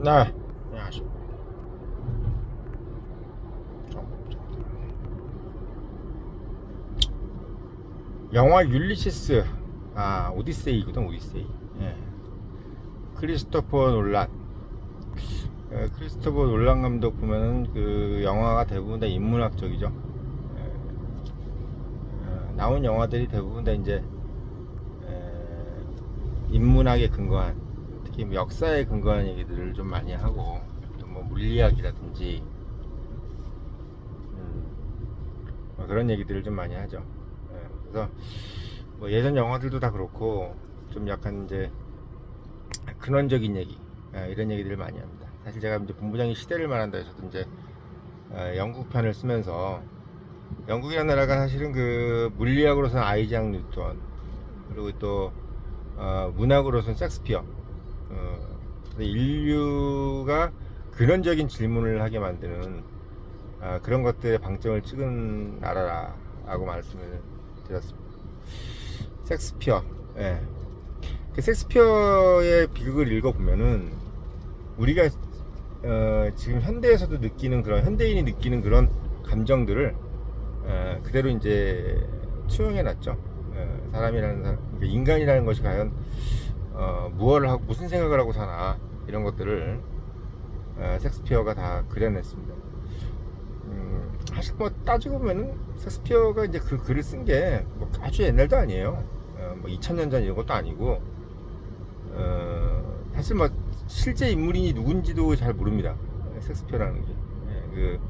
네, 안녕하십니까. 영화 율리시스, 오디세이거든, 오디세이. 예. 크리스토퍼 놀란. 크리스토퍼 놀란 감독 보면은 그 영화가 대부분 다 인문학적이죠. 나온 영화들이 대부분 다 이제 인문학에 근거한, 특히 뭐 역사에 근거한 얘기들을 좀 많이 하고, 또 뭐 물리학이라든지 뭐 그런 얘기들을 좀 많이 하죠. 그래서 뭐 예전 영화들도 다 그렇고 좀 약간 이제 근원적인 얘기, 이런 얘기들을 많이 합니다. 사실 제가 이제 본부장이 시대를 말한다 해서도 이제 영국 편을 쓰면서, 영국이라는 나라가 사실은 그 물리학으로서는 아이작 뉴턴, 그리고 또 문학으로서는 섹스피어, 인류가 근원적인 질문을 하게 만드는 그런 것들의 방점을 찍은 나라라고 말씀을 드렸습니다. 섹스피어, 예. 그 섹스피어의 비극을 읽어보면은 우리가 지금 현대에서도 느끼는 그런, 현대인이 느끼는 그런 감정들을 그대로 이제 투영해 놨죠. 사람이라는 그러니까 인간이라는 것이 과연 무엇을 하고 무슨 생각을 하고 사나, 이런 것들을 섹스피어가 다 그려냈습니다. 사실 뭐 따지고 보면은 섹스피어가 이제 그 글을 쓴 게 뭐 아주 옛날도 아니에요. 뭐 2000년 전 이런 것도 아니고, 사실 뭐 실제 인물이 누군지도 잘 모릅니다. 섹스피어라는 게. 그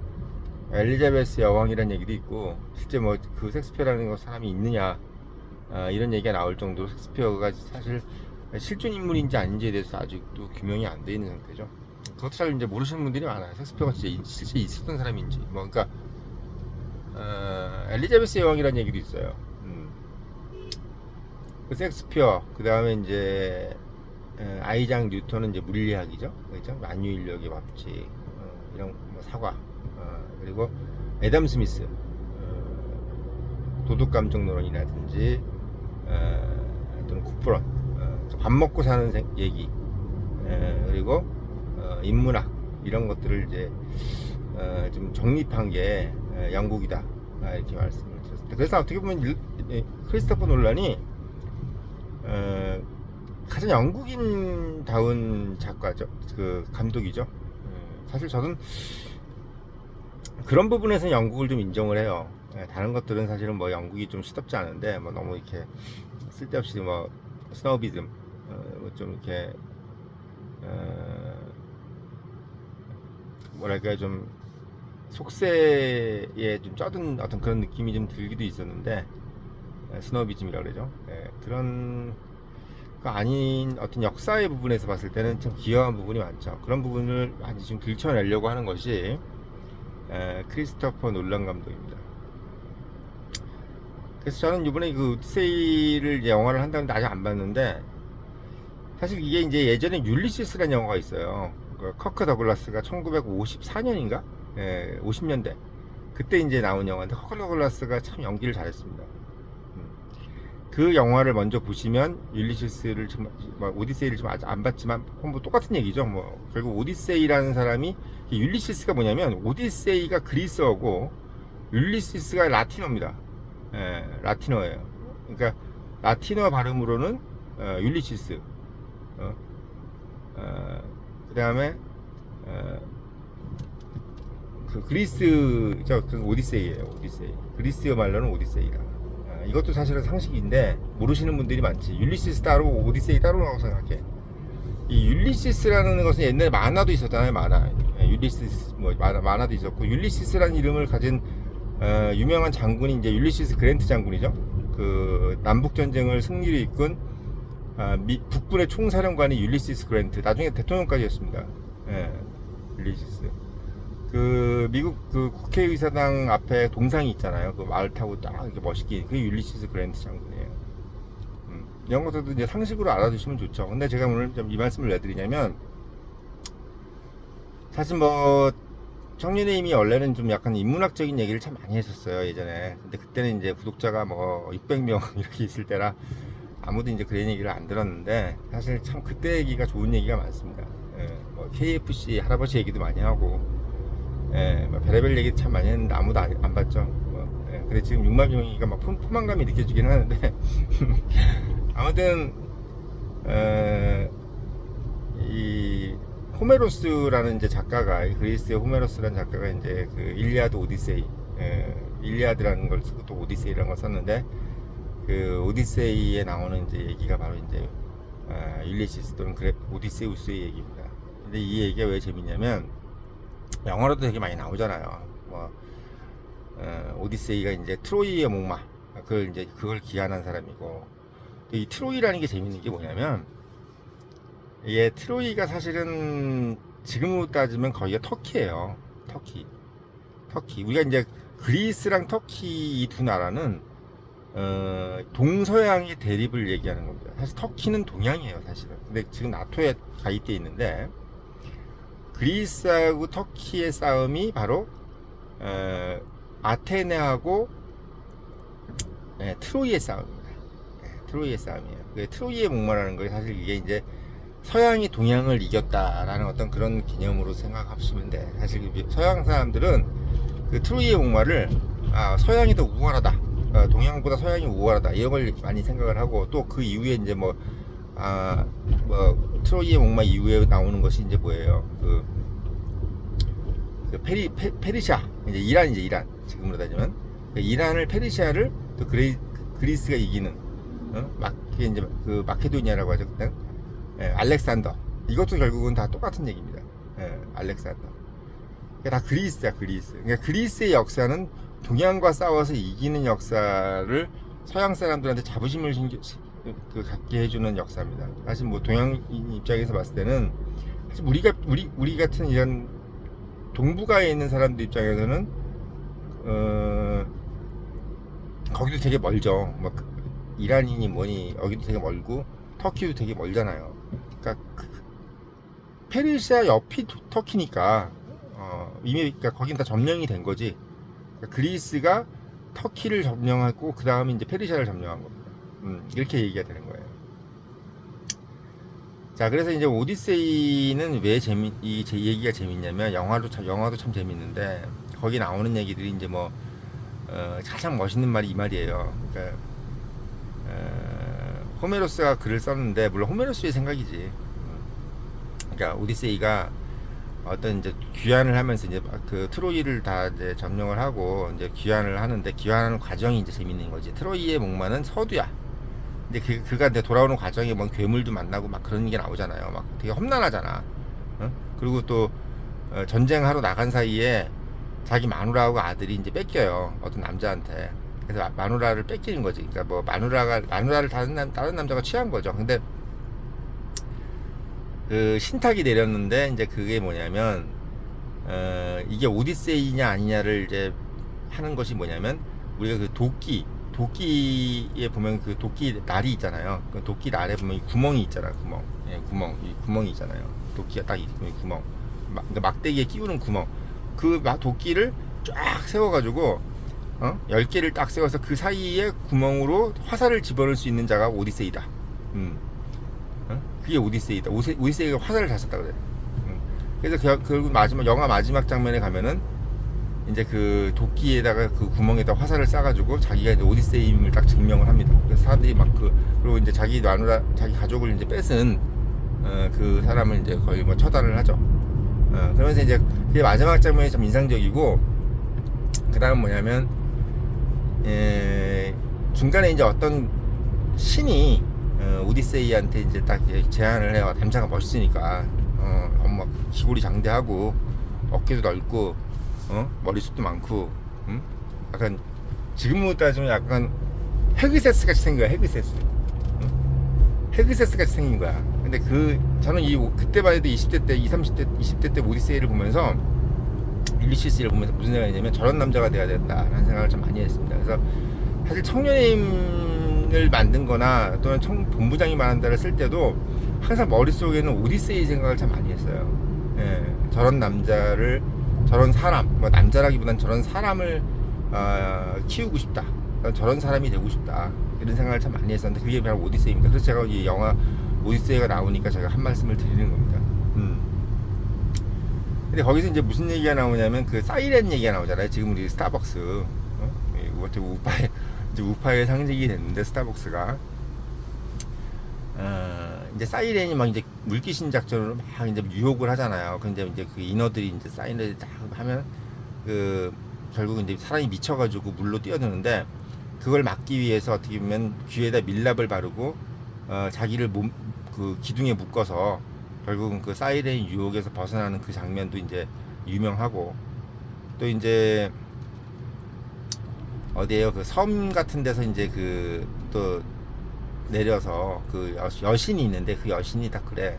엘리자베스 여왕이라는 얘기도 있고, 실제 뭐 그 섹스피어라는 거 사람이 있느냐, 이런 얘기가 나올 정도로 섹스피어가 사실 실존 인물인지 아닌지에 대해서 아직도 규명이 안 돼 있는 상태죠. 그것도 잘 이제 모르시는 분들이 많아요. 섹스피어가 진짜 실제 있었던 사람인지. 뭐 그러니까 엘리자베스 여왕이라는 얘기도 있어요. 그 섹스피어, 그 다음에 이제 아이작 뉴턴은 이제 물리학이죠. 그렇죠? 만유인력의 법칙, 이런 뭐 사과, 그리고 애덤 스미스, 도덕 감정 논이라든지, 또는 국부론, 밥 먹고 사는 얘기, 그리고 인문학, 이런 것들을 이제 좀 정립한 게 영국이다, 이렇게 말씀을 드렸습니다. 그래서 어떻게 보면 크리스토퍼 놀란이 가장 영국인다운 작가죠, 그 감독이죠. 사실 저는 그런 부분에서 영국을 좀 인정을 해요. 다른 것들은 사실은 뭐 영국이 좀 시덥지 않은데, 뭐 너무 이렇게 쓸데없이 뭐 스노비즘, 뭐좀 이렇게 뭐랄까 좀 속세에 좀 쩌든 어떤 그런 느낌이 좀 들기도 있었는데, 스노비즘이라고 그러죠. 그런 거 아닌 어떤 역사의 부분에서 봤을 때는 참 기여한 부분이 많죠. 그런 부분을 많이 좀 들춰내려고 하는 것이 크리스토퍼 놀란 감독입니다. 그래서 저는 이번에 그 오디세이를 영화를 한다는데 아직 안 봤는데, 사실 이게 이제 예전에 율리시스라는 영화가 있어요. 그 커크 더글라스가 1954년인가? 50년대. 그때 이제 나온 영화인데, 커크 더글라스가 참 연기를 잘했습니다. 그 영화를 먼저 보시면 율리시스를 좀, 오디세이를 좀 아직 안 봤지만 뭐 똑같은 얘기죠. 뭐 결국 오디세이라는 사람이, 율리시스가 뭐냐면 오디세이가 그리스어고 율리시스가 라틴어입니다. 라틴어예요. 그러니까 라틴어 발음으로는 율리시스. 그 다음에 그 그리스 그 오디세이예요. 오디세이. 그리스어 말로는 오디세이다. 이것도 사실은 상식인데 모르시는 분들이 많지. 율리시스 따로 오디세이 따로라고 생각해. 이 율리시스라는 것은 옛날에 만화도 있었잖아요. 만화. 율리시스 뭐 만화도 있었고, 율리시스라는 이름을 가진 유명한 장군이 이제 율리시스 그랜트 장군이죠. 그 남북 전쟁을 승리로 이끈 북군의 총사령관이 율리시스 그랜트, 나중에 대통령까지 했습니다. 율리시스. 그 미국 그 국회의사당 앞에 동상이 있잖아요. 그 말 타고 딱 이렇게 멋있게, 그게 율리시스 그랜트 장군이에요. 이런 것들도 이제 상식으로 알아두시면 좋죠. 근데 제가 오늘 좀 이 말씀을 왜 드리냐면, 사실 뭐 청년의힘이 원래는 좀 약간 인문학적인 얘기를 참 많이 했었어요, 예전에. 근데 그때는 이제 구독자가 뭐 600명 이렇게 있을 때라 아무도 이제 그런 얘기를 안 들었는데, 사실 참 그때 얘기가 좋은 얘기가 많습니다. 뭐 KFC 할아버지 얘기도 많이 하고, 예, 뭐 별의별 얘기 참 많이 했는데 아무도 안 봤죠. 뭐, 예, 근데 지금 6만 명이니까 막 포만감이 느껴지긴 하는데 아무튼 이 호메로스라는 이제 작가가, 그리스의 호메로스라는 작가가 이제 그 일리아드 오디세이, 일리아드라는 걸 쓰고 또 오디세이라는 걸 썼는데, 그 오디세이에 나오는 이제 얘기가 바로 이제 율리시스 또는 오디세우스의 얘기입니다. 근데 이 얘기가 왜 재밌냐면, 영화로도 되게 많이 나오잖아요. 뭐 오디세이가 이제 트로이의 목마, 그걸 기한한 사람이고, 이 트로이라는 게 재밌는 게 뭐냐면, 이게 트로이가 사실은 지금으로 따지면 거기가 터키예요. 터키. 우리가 이제 그리스랑 터키 이 두 나라는 동서양의 대립을 얘기하는 겁니다. 사실 터키는 동양이에요, 사실은. 근데 지금 나토에 가입되어 있는데, 그리스하고 터키의 싸움이 바로 아테네하고 트로이의 싸움입니다. 트로이의 싸움이에요. 트로이의 목마라는 거, 사실 이게 이제 서양이 동양을 이겼다라는 어떤 그런 개념으로 생각하시면 돼. 사실 서양 사람들은 그 트로이의 목마를 서양이 더 우월하다, 동양보다 서양이 우월하다, 이런 걸 많이 생각을 하고, 또 그 이후에 이제 뭐 트로이의 목마 이후에 나오는 것이 이제 뭐예요? 페르시아, 이제 이란 지금으로 따지면 이란을, 페르시아를 또 그리스가 이기는, 그게 이제 그 마케도니아라고 하죠 그때. 알렉산더, 이것도 결국은 다 똑같은 얘기입니다. 알렉산더. 그러니까 다 그리스야, 그리스. 그러니까 그리스의 역사는 동양과 싸워서 이기는 역사를 서양 사람들한테 자부심을 갖게 해주는 역사입니다. 사실 뭐 동양 입장에서 봤을 때는, 사실 우리 같은 이런 동북아에 있는 사람들 입장에서는 거기도 되게 멀죠. 뭐 이란이니 뭐니 여기도 되게 멀고 터키도 되게 멀잖아요. 그러니까 페르시아 옆이 터키니까 이미 그러니까 거긴 다 점령이 된 거지. 그러니까 그리스가 터키를 점령하고 그 다음에 이제 페르시아를 점령한 겁니다. 이렇게 얘기가 되는 거예요. 자, 그래서 이제 오디세이는 왜 얘기가 재밌냐면, 영화도 참 재밌는데, 거기 나오는 얘기들이 이제 뭐 가장 멋있는 말이 이 말이에요. 그러니까 호메로스가 글을 썼는데, 물론 호메로스의 생각이지. 그러니까 오디세이가 어떤 이제 귀환을 하면서 이제 그 트로이를 다 이제 점령을 하고 이제 귀환을 하는데, 귀환하는 과정이 이제 재밌는 거지. 트로이의 목마는 서두야. 근데 그가 이제 돌아오는 과정에 뭐 괴물도 만나고 막 그런 게 나오잖아요. 막 되게 험난하잖아. 그리고 또 전쟁하러 나간 사이에 자기 마누라하고 아들이 이제 뺏겨요, 어떤 남자한테. 그래서 마누라를 뺏기는 거지. 그러니까 뭐 마누라를 다른 남자가 취한 거죠. 근데 그 신탁이 내렸는데, 이제 그게 뭐냐면 이게 오디세이냐 아니냐를 이제 하는 것이 뭐냐면, 우리가 그 도끼에 보면 그 도끼 날이 있잖아요. 그 도끼 날에 보면 구멍이 있잖아. 구멍이 있잖아요. 도끼가 딱 있고 구멍. 그러니까 막대기에 끼우는 구멍. 그 도끼를 쫙 세워가지고 10개를 딱 세워서 그 사이에 구멍으로 화살을 집어넣을 수 있는 자가 오디세이다. 그게 오디세이다. 오디세이가 화살을 잘 쐈다 그래. 그래서 결국 영화 마지막 장면에 가면은 이제 그 도끼에다가 그 구멍에다 화살을 쏴가지고 자기가 이제 오디세이임을 딱 증명을 합니다. 그래서 사람들이 그리고 이제 자기 마누라, 자기 가족을 이제 뺏은 그 사람을 이제 거의 뭐 처단을 하죠. 그러면서 이제 그게 마지막 장면이 좀 인상적이고, 그 다음 뭐냐면, 중간에 이제 어떤 신이 오디세이한테 이제 딱 제안을 해요. 남자가 멋있으니까, 막 기골이 장대하고 어깨도 넓고 머리숱도 많고, 약간 지금으로 따지면 약간 헤그세스 같이 생긴 거야. 헤그세스 같이 생긴 거야. 근데 저는 그때 봐야 돼. 20대 때 20대 때 오디세이를 보면서, 율리시스를 보면서 무슨 생각이냐면, 저런 남자가 돼야 된다라는 생각을 좀 많이 했습니다. 그래서 사실 청년임을 만든 거나 또는 본부장이 말한다를 쓸 때도 항상 머릿속에는 오디세이 생각을 참 많이 했어요. 저런 남자를, 저런 사람, 뭐 남자라기보단 저런 사람을 키우고 싶다, 저런 사람이 되고 싶다, 이런 생각을 참 많이 했었는데, 그게 바로 오디세이입니다. 그래서 제가 이 영화 오디세이가 나오니까 제가 한 말씀을 드리는 겁니다. 근데 거기서 이제 무슨 얘기가 나오냐면 그 사이렌 얘기가 나오잖아요. 지금 우리 스타벅스 이것도 우파의 이제 우파의 상징이 됐는데 스타벅스가 이제 사이렌이 막 이제 물귀신 작전으로 막 이제 유혹을 하잖아요. 근데 이제 그 인어들이 이제 사이렌을 딱 하면 그 결국 이제 사람이 미쳐가지고 물로 뛰어드는데 그걸 막기 위해서 어떻게 보면 귀에다 밀랍을 바르고 자기를 그 기둥에 묶어서 결국은 그 사이렌 유혹에서 벗어나는 그 장면도 이제 유명하고 또 이제 어디에요 그 섬 같은 데서 이제 그 또 내려서 그 여신이 있는데 그 여신이 딱 그래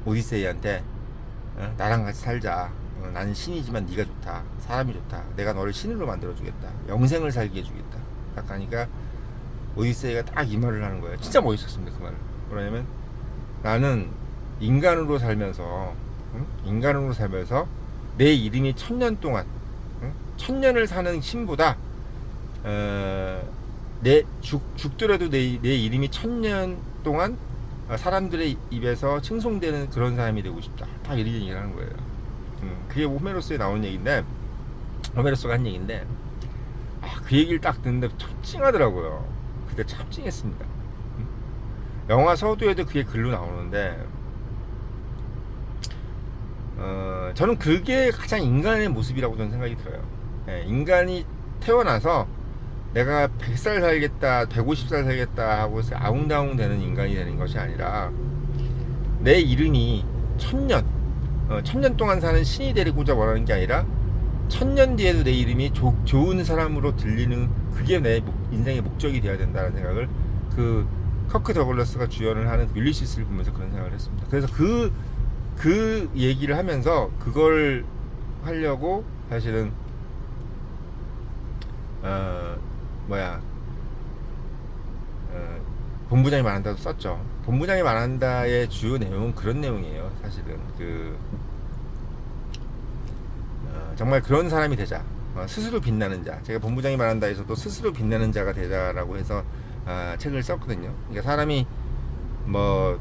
오디세이한테 나랑 같이 살자. 나는 신이지만 네가 좋다. 사람이 좋다. 내가 너를 신으로 만들어주겠다. 영생을 살게 해주겠다. 딱 하니까 오디세이가 딱 이 말을 하는 거예요. 진짜 멋있었습니다. 그 말을. 뭐냐면 나는 인간으로 살면서 인간으로 살면서 내 이름이 1000년 동안 1000년을 사는 신보다 내 죽더라도 내 이름이 1000년 동안 사람들의 입에서 칭송되는 그런 사람이 되고 싶다. 딱 이런 얘기를 하는 거예요. 그게 호메로스에 나오는 얘기인데, 호메로스가 한 얘기인데, 그 얘기를 딱 듣는데 참 찡하더라고요. 그때 참 찡했습니다. 영화 서두에도 그게 글로 나오는데, 저는 그게 가장 인간의 모습이라고 저는 생각이 들어요. 인간이 태어나서 내가 100살 살겠다, 150살 살겠다 하고 아웅다웅 되는 인간이 되는 것이 아니라 내 이름이 1000년, 1000년 동안 사는 신이 되고자 원하는 게 아니라 1000년 뒤에도 내 이름이 좋은 사람으로 들리는 그게 내 인생의 목적이 되어야 된다는 생각을 그 커크 더글러스가 주연을 하는 율리시스를 보면서 그런 생각을 했습니다. 그래서 그 얘기를 하면서 그걸 하려고 사실은 본부장이 말한다도 썼죠. 본부장이 말한다의 주요 내용은 그런 내용이에요. 사실은 정말 그런 사람이 되자. 스스로 빛나는 자. 제가 본부장이 말한다에서도 스스로 빛나는 자가 되자라고 해서 책을 썼거든요. 그러니까 사람이 뭐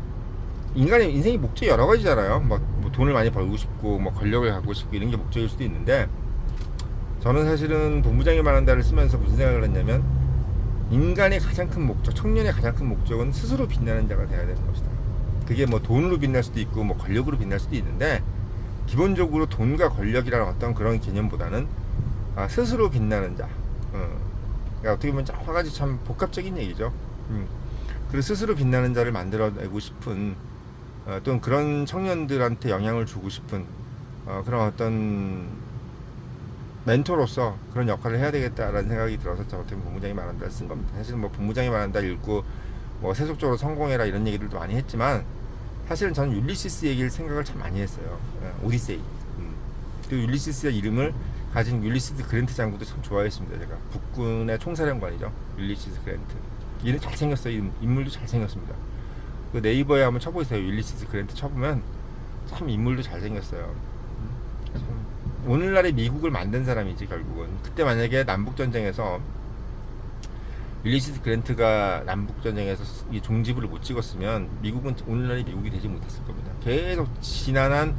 인간의 인생이 목적이 여러 가지잖아요. 뭐 돈을 많이 벌고 싶고 뭐 권력을 갖고 싶고 이런 게 목적일 수도 있는데 저는 사실은 본부장이 말한다를 쓰면서 무슨 생각을 했냐면 인간의 가장 큰 목적, 청년의 가장 큰 목적은 스스로 빛나는 자가 되어야 되는 것이다. 그게 뭐 돈으로 빛날 수도 있고 뭐 권력으로 빛날 수도 있는데 기본적으로 돈과 권력이라는 어떤 그런 개념보다는 스스로 빛나는 자. 그러니까 어떻게 보면 여러 가지 참 복합적인 얘기죠. 그래서 스스로 빛나는 자를 만들어내고 싶은 또는 그런 청년들한테 영향을 주고 싶은 그런 어떤 멘토로서 그런 역할을 해야 되겠다라는 생각이 들어서 저 같은 본부장이 말한다 쓴 겁니다. 사실 뭐 본부장이 말한다 읽고 뭐 세속적으로 성공해라 이런 얘기들도 많이 했지만 사실은 저는 율리시스 얘기를 생각을 참 많이 했어요. 오디세이. 그 율리시스의 이름을 가진 율리시스 그랜트 장군도 참 좋아했습니다. 제가 국군의 총사령관이죠. 율리시스 그랜트. 얘는 잘생겼어요. 인물도 잘생겼습니다. 그 네이버에 한번 쳐보세요. 율리시스 그랜트 쳐보면 참 인물도 잘생겼어요. 오늘날의 미국을 만든 사람이지 결국은. 그때 만약에 남북전쟁에서 율리시스 그랜트가 남북전쟁에서 이 종지부를 못 찍었으면 미국은 오늘날의 미국이 되지 못했을 겁니다. 계속 지난한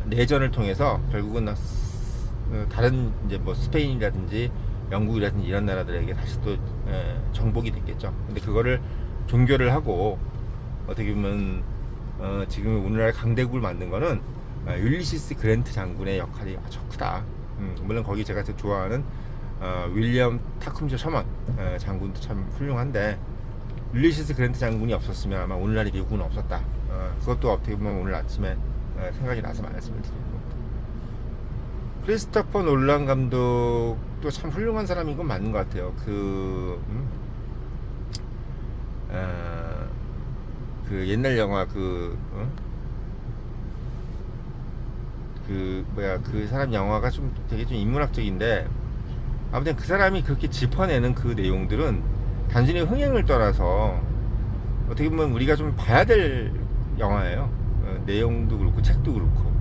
내전을 통해서 결국은 다른 이제 뭐 스페인이라든지 영국이라든지 이런 나라들에게 다시 또 정복이 됐겠죠. 근데 그거를 종결을 하고 어떻게 보면 지금 오늘날 강대국을 만든 거는 율리시스 그랜트 장군의 역할이 아주 크다. 물론 거기 제가 좋아하는 윌리엄 타쿰즈 셔먼 장군도 참 훌륭한데 율리시스 그랜트 장군이 없었으면 아마 오늘날의 미국은 없었다. 그것도 어떻게 보면 오늘 아침에 생각이 나서 말씀을 드리는 겁니다. 크리스토퍼 놀란 감독도 참 훌륭한 사람인 건 맞는 것 같아요. 그 옛날 영화 그 사람 영화가 좀 되게 좀 인문학적인데 아무튼 그 사람이 그렇게 짚어내는 그 내용들은 단순히 흥행을 떠나서 어떻게 보면 우리가 좀 봐야 될 영화예요. 내용도 그렇고 책도 그렇고.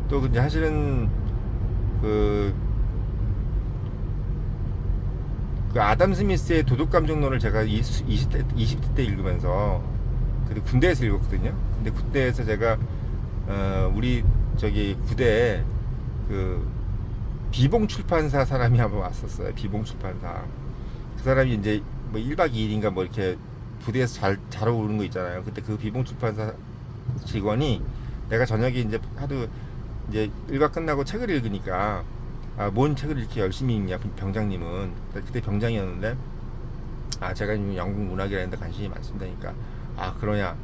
또 근데 사실은 그 아담 스미스의 도덕 감정론을 제가 20대 때 읽으면서 근데 군대에서 읽었거든요. 근데 군대에서 제가 우리 저기 부대에 그 비봉 출판사 사람이 한번 왔었어요. 비봉 출판사. 그 사람이 이제 뭐 1박 2일인가 뭐 이렇게 부대에서 잘 오르는 거 있잖아요. 그때 그 비봉 출판사 직원이 내가 저녁에 이제 하도 이제 일과 끝나고 책을 읽으니까 뭔 책을 이렇게 열심히 읽냐 병장님은. 그때 병장이었는데 제가 영국 문학이라는데 관심이 많습니다니까 그러냐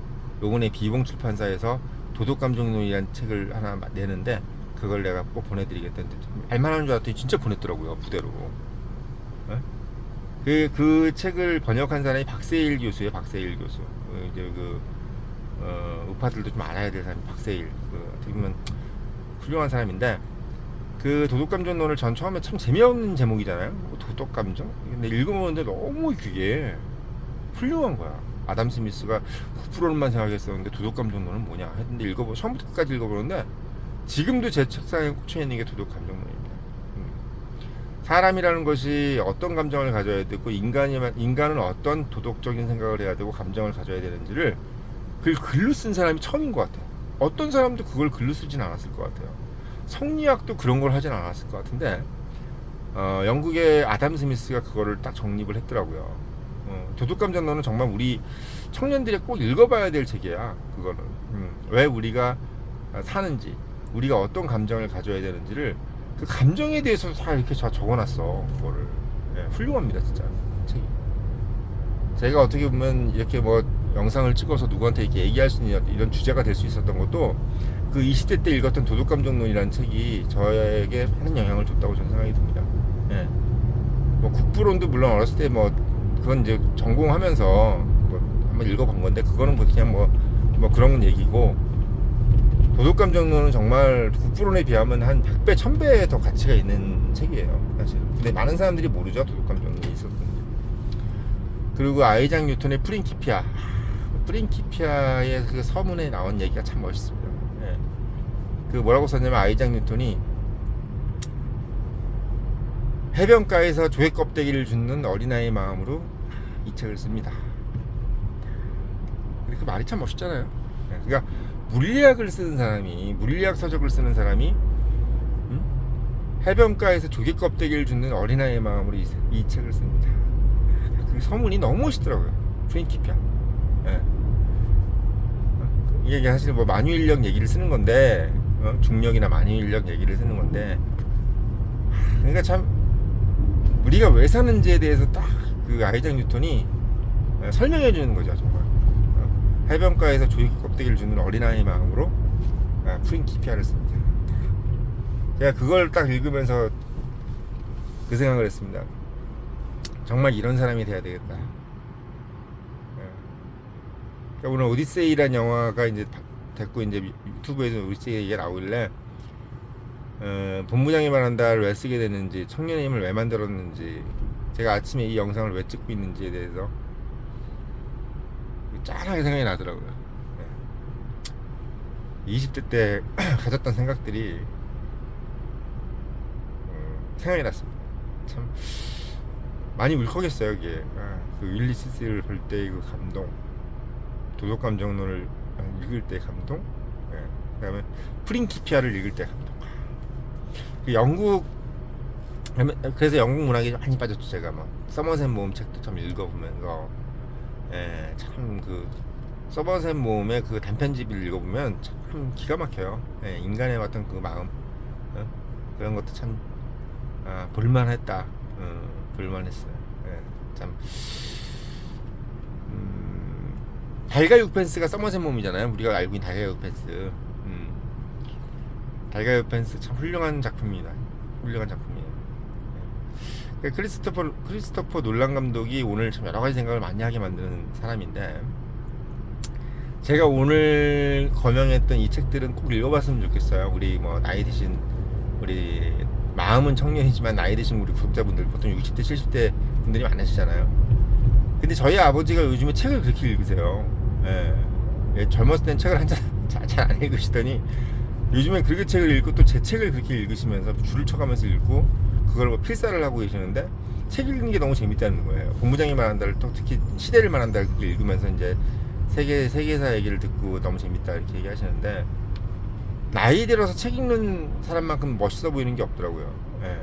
요번에 비봉 출판사에서 도덕감정론이라는 책을 하나 내는데 그걸 내가 꼭 보내드리겠다는데 알만한 줄 알았더니 진짜 보냈더라고요. 부대로. 그 책을 번역한 사람이 박세일 교수예요. 박세일 교수. 이제 우파들도 좀 알아야 될 사람이 박세일. 어떻게 보면 훌륭한 사람인데 그 도덕감정론을 전 처음에 참 재미없는 제목이잖아요. 도덕감정. 근데 읽어보는데 너무 그게 훌륭한 거야. 아담 스미스가 후프로만 생각했었는데 도덕감정론은 뭐냐 했는데 처음부터 끝까지 읽어보는데 지금도 제 책상에 꽂혀있는 게 도덕감정론입니다. 사람이라는 것이 어떤 감정을 가져야 되고 인간은 어떤 도덕적인 생각을 해야 되고 감정을 가져야 되는지를 그걸 글로 쓴 사람이 처음인 것 같아요. 어떤 사람도 그걸 글로 쓰진 않았을 것 같아요. 성리학도 그런 걸 하진 않았을 것 같은데 영국의 아담 스미스가 그거를 딱 정립을 했더라고요. 도덕감정론은 정말 우리 청년들이 꼭 읽어봐야 될 책이야. 그거는 왜 우리가 사는지, 우리가 어떤 감정을 가져야 되는지를 그 감정에 대해서 다 이렇게 적어놨어. 그거를. 훌륭합니다, 진짜 책이. 제가 어떻게 보면 이렇게 뭐 영상을 찍어서 누구한테 이렇게 얘기할 수 있는 이런 주제가 될 수 있었던 것도 그 20대 때 읽었던 도덕감정론이라는 책이 저에게 많은 영향을 줬다고 저는 생각이 듭니다. 뭐 국부론도 물론 어렸을 때 뭐 그건 이제 전공하면서 뭐 한번 읽어본 건데 그거는 뭐 그냥 뭐 그런 얘기고, 도덕감정론은 정말 국부론에 비하면 한 100배, 1000배 더 가치가 있는 책이에요, 사실. 근데 많은 사람들이 모르죠, 도덕감정론이 있었던지. 그리고 아이작 뉴턴의 프린키피아. 프린키피아의 그 서문에 나온 얘기가 참 멋있습니다. 그 뭐라고 썼냐면 아이작 뉴턴이 해변가에서 조개 껍데기를 줍는 어린아이의 마음으로 이 책을 씁니다. 그 말이 참 멋있잖아요. 그러니까 물리학을 쓰는 사람이, 물리학 서적을 쓰는 사람이 해변가에서 조개 껍데기를 줍는 어린아이의 마음으로 이 책을 씁니다. 그 서문이 너무 멋있더라고요. 프린키피아. 이게 사실 뭐 만유인력 얘기를 쓰는 건데, 중력이나 만유인력 얘기를 쓰는 건데, 그러니까 참 우리가 왜 사는지에 대해서 딱 그 아이작 뉴턴이 설명해 주는 거죠, 정말. 해변가에서 조개 껍데기를 주는 어린아이의 마음으로 프린키피아를 씁니다. 제가 그걸 딱 읽으면서 그 생각을 했습니다. 정말 이런 사람이 돼야 되겠다. 그러니까 오늘 오디세이라는 영화가 이제 됐고, 이제 유튜브에서 오디세이 얘기가 나오길래 본부장이 말한다를 왜 쓰게 됐는지, 청년의 힘을 왜 만들었는지, 제가 아침에 이 영상을 왜 찍고 있는지에 대해서 짠하게 생각이 나더라고요. 20대 때 가졌던 생각들이 생각이 났습니다. 참 많이 울컥했어요, 이게. 그 윌리시스를 볼 때 그 감동, 도덕감정론을 읽을 때 감동, 그 다음에 프린키피아를 읽을 때 감동. 그 영국, 그래서 영국 문학에 많이 빠졌죠. 제가 막 서머셋 모음 책도 참 읽어보면서 참 그 서머셋 모음의 그 단편집을 읽어보면 참 기가 막혀요. 인간의 어떤 그 마음, 그런 것도 참 볼만했다. 볼만했어요. 참 달걀 육펜스가 서머셋 모음이잖아요. 우리가 알고 있는 달걀 육펜스. 달걀 육펜스 참 훌륭한 작품입니다. 훌륭한 작품이에요. 크리스토퍼 놀란 감독이 오늘 참 여러 가지 생각을 많이 하게 만드는 사람인데, 제가 오늘 거명했던 이 책들은 꼭 읽어봤으면 좋겠어요. 우리 뭐 나이 드신, 우리 마음은 청년이지만 나이 드신 우리 구독자분들, 보통 60대 70대 분들이 많으시잖아요. 근데 저희 아버지가 요즘에 책을 그렇게 읽으세요. 젊었을 땐 책을 잘 안 읽으시더니 요즘엔 그렇게 책을 읽고 또 제 책을 그렇게 읽으시면서 줄을 쳐가면서 읽고 그걸 뭐 필사를 하고 계시는데, 책 읽는 게 너무 재밌다는 거예요. 본부장이 말한다를, 또 특히 시대를 말한다를 읽으면서 이제 세계사 얘기를 듣고 너무 재밌다 이렇게 얘기하시는데, 나이 들어서 책 읽는 사람만큼 멋있어 보이는 게 없더라고요. 예.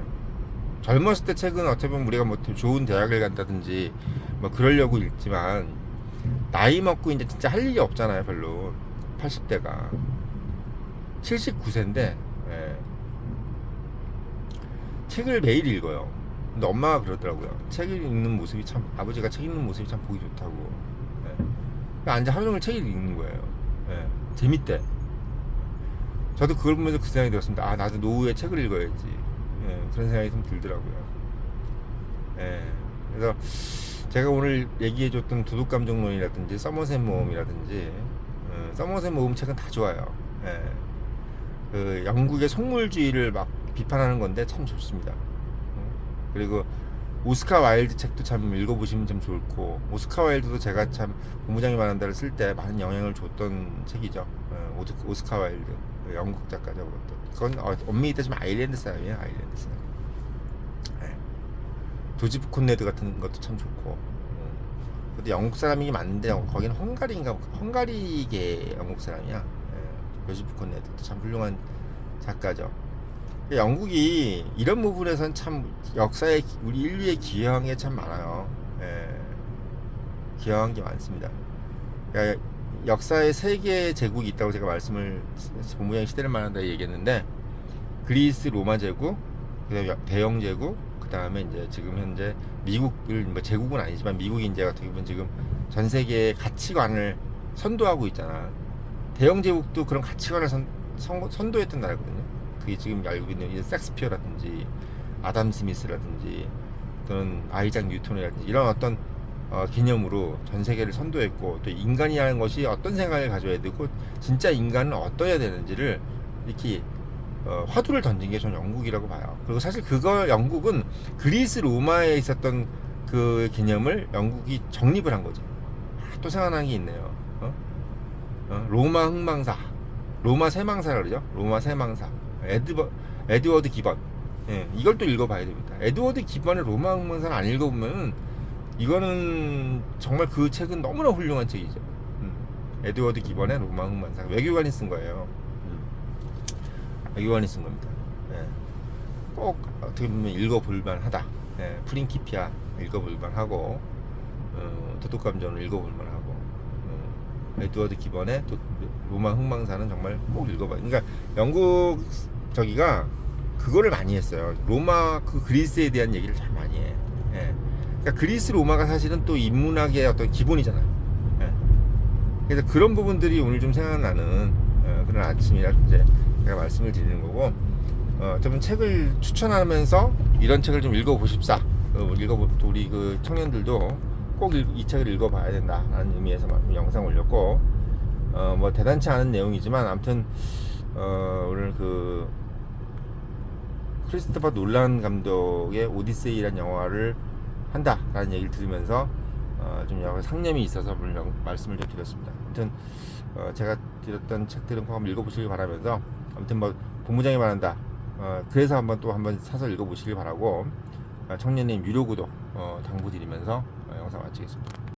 젊었을 때 책은 어떻게 보면 우리가 뭐 좋은 대학을 간다든지 뭐 그러려고 읽지만, 나이 먹고 이제 진짜 할 일이 없잖아요, 별로. 80대가 79세인데 책을 매일 읽어요. 근데 엄마가 그러더라고요. 책을 읽는 모습이 참, 아버지가 책 읽는 모습이 참 보기 좋다고. 예. 그러니까 앉아 하루 종일 책을 읽는 거예요. 예. 재밌대. 저도 그걸 보면서 그 생각이 들었습니다. 아, 나도 노후에 책을 읽어야지. 예. 그런 생각이 좀 들더라고요. 예. 그래서 제가 오늘 얘기해줬던 도둑감정론이라든지 서머셋 모험이라든지, 서머셋 모험 책은 다 좋아요. 예. 그 영국의 속물주의를 막 비판하는 건데 참 좋습니다. 그리고 오스카 와일드 책도 참 읽어보시면 좀 좋고, 오스카 와일드도 제가 참 본부장이 말한다를 쓸 때 많은 영향을 줬던 책이죠. 오스카 와일드, 영국 작가죠. 그건 엄밀히 따지면 아일랜드 사람이에요. 아일랜드 사람. 네. 조지프 콘레드 같은 것도 참 좋고. 근데 영국 사람이긴 맞는데 거기는 헝가리계 영국 사람이야. 조지프 콘레드도 참 훌륭한 작가죠. 영국이 이런 부분에선 참 역사에, 우리 인류의 기여한 게 참 많아요. 기여한 게 많습니다. 그러니까 역사에 세 개의 제국이 있다고 제가 말씀을, 본부장 시대를 말한다 얘기했는데, 그리스 로마 제국, 그다음에 대영 제국, 그 다음에 이제 지금 현재 미국을, 뭐 제국은 아니지만 미국이 이제 어떻게 보면 지금 전 세계의 가치관을 선도하고 있잖아. 대영 제국도 그런 가치관을 선도했던 나라거든요. 그게 지금 알고 있는 섹스피어라든지 아담 스미스라든지 또는 아이작 뉴턴이라든지 이런 어떤 개념으로 전 세계를 선도했고, 또 인간이라는 것이 어떤 생각을 가져야 되고 진짜 인간은 어떠해야 되는지를 이렇게 화두를 던진 게 전 영국이라고 봐요. 그리고 사실 그걸 영국은 그리스 로마에 있었던 그 개념을 영국이 정립을 한 거지. 또 생각나는 게 있네요. 로마 흥망사, 로마 세망사라 그러죠. 로마 세망사, 에드워드 기번. 이걸 또 읽어봐야 됩니다. 에드워드 기번의 로마 흥망사를 안 읽어보면, 이거는 정말 그 책은 너무나 훌륭한 책이죠. 에드워드 기번의 로마 흥망사, 외교관이 쓴 거예요. 외교관이 쓴 겁니다. 꼭 어떻게 보면 읽어볼만 하다. 프린키피아 읽어볼만 하고, 도둑감정을 읽어볼만 하고, 에드워드 기번의 로마 흥망사는 정말 꼭 읽어봐요. 그러니까 영국 저기가 그거를 많이 했어요. 로마, 그 그리스에 대한 얘기를 참 많이 해. 그러니까 그리스 로마가 사실은 또 인문학의 어떤 기본이잖아요. 그래서 그런 부분들이 오늘 좀 생각나는 그런 아침이라 이제 제가 말씀을 드리는 거고, 좀 책을 추천하면서 이런 책을 좀 읽어보십사. 우리 그 청년들도 꼭 이 책을 읽어봐야 된다라는 의미에서 영상 올렸고, 뭐 대단치 않은 내용이지만 아무튼 오늘 그 크리스토퍼 놀란 감독의 오디세이라는 영화를 한다라는 얘기를 들으면서 좀 여러 상념이 있어서 말씀을 좀 드렸습니다. 아무튼 제가 드렸던 책들은 꼭 한번 읽어보시길 바라면서, 아무튼 뭐 본부장이 말한다. 그래서 한번 사서 읽어보시길 바라고, 청년님 유료 구독 당부드리면서 영상 마치겠습니다.